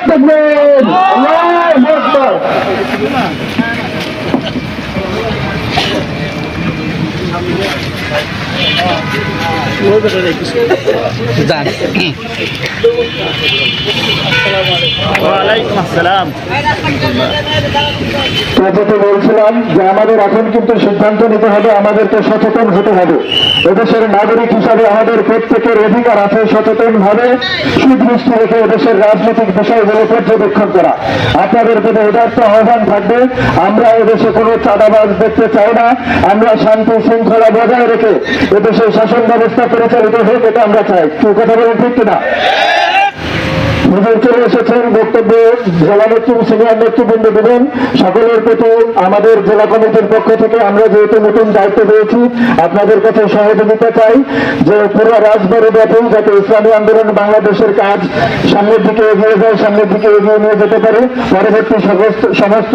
তাকবীর, আল্লাহু আকবার। বলছিলাম যে আমাদের এখন কিন্তু সিদ্ধান্ত নিতে হবে, আমাদেরকে সচেতন হতে হবে। এদেশের নাগরিক হিসাবে আমাদের প্রত্যেকের অধিকার আছে সচেতন ভাবে সুদৃষ্টি রেখে এদেশের রাজনৈতিক বিষয়গুলো পর্যবেক্ষণ করা। আপনাদের প্রতি উদাত্ত আহ্বান থাকবে, আমরা এদেশে কোনো চাঁদাবাজ দেখতে চাই না। আমরা শান্তি শৃঙ্খলা বজায় রেখে এদেশের শাসন ব্যবস্থা পরিচালিত হোক, এটা আমরা চাই। কেউ কথা বলেন ঠিক কিনা? হুজুর চলে এসেছেন, বক্তব্য জেলা নেতৃত্ব সিনিয়র নেতৃবৃন্দ দেবেন। সকলের প্রতি আমাদের জেলা কমিটির পক্ষ থেকে আমরা যেহেতু নতুন দায়িত্ব পেয়েছি, আপনাদের কাছে সহযোগিতা চাই যে পুরো রাজবাড়ী ব্যাপী যাতে ইসলামী আন্দোলন বাংলাদেশের কাজ সামনের দিকে এগিয়ে যায়, সামনের দিকে এগিয়ে নিয়ে যেতে পারে। পরবর্তী সমস্ত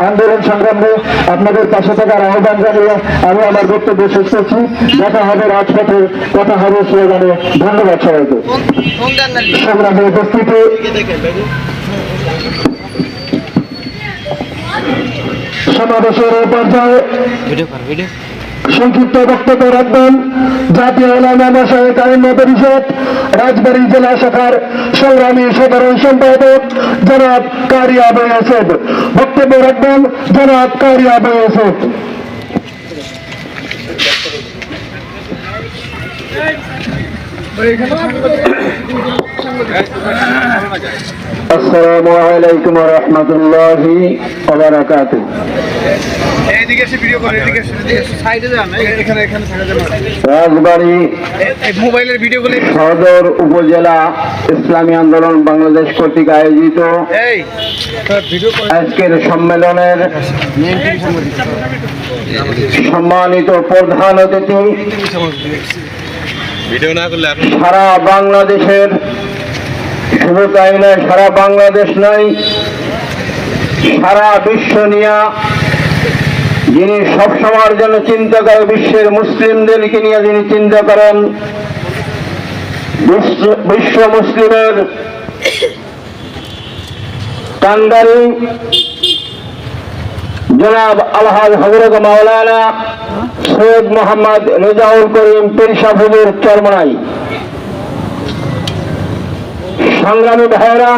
আন্দোলন সংগ্রামে আপনাদের পাশে থাকার আহ্বান জানিয়ে আমি আমার বক্তব্য শেষ করছি। দেখা হবে রাজপথে, কথা হবে স্লোগানে। ধন্যবাদ সবাইকে। সংগ্রামে উপস্থিতি সমাবেশের পর্যায়ে সংক্ষিপ্ত বক্তব্য রাখবেন জাতীয় উলামা মাশায়েখ আইম্মা পরিষদ রাজবাড়ী জেলা শাখার সংগ্রামী সাধারণ সম্পাদক জনাব কারি আবু ইউসুফ। বক্তব্য রাখবেন জনাব কারি আবু ইউসুফ। আসসালামু আলাইকুম ওয়া রাহমাতুল্লাহি ওয়া বারাকাতুহু। রাজবাড়ী সদর উপজেলা ইসলামী আন্দোলন বাংলাদেশ কর্তৃক আয়োজিত আজকের সম্মেলনের সম্মানিত প্রধান অতিথি, সারা বাংলাদেশের, শুধু তাই নয়, সারা বাংলাদেশ নয়, সারা বিশ্ব নিয়ে যিনি সবসময়ের জন্য চিন্তা করেন, বিশ্বের মুসলিমদেরকে নিয়ে যিনি চিন্তা করেন, বিশ্ব মুসলিমের কান্ডারি জনাব আলহাজ হযরত মাওলানা সৈয়দ মোহাম্মদ রেজাউল করিম পীর সাহেব হুজুর চরমনাই। সংগ্রামী ভাইয়েরা,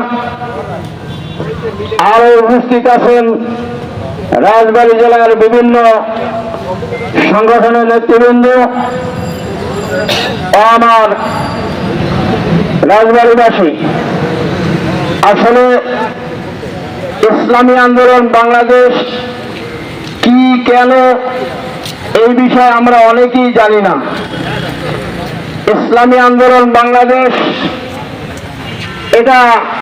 আরো উপস্থিত আছেন রাজবাড়ী জেলার বিভিন্ন সংগঠনের নেতৃবৃন্দ ও আমার রাজবাড়ীবাসী। আসলে ইসলামী আন্দোলন বাংলাদেশ কি, কেন, এই বিষয়ে আমরা অনেকেই জানি না। ইসলামী আন্দোলন বাংলাদেশ এটা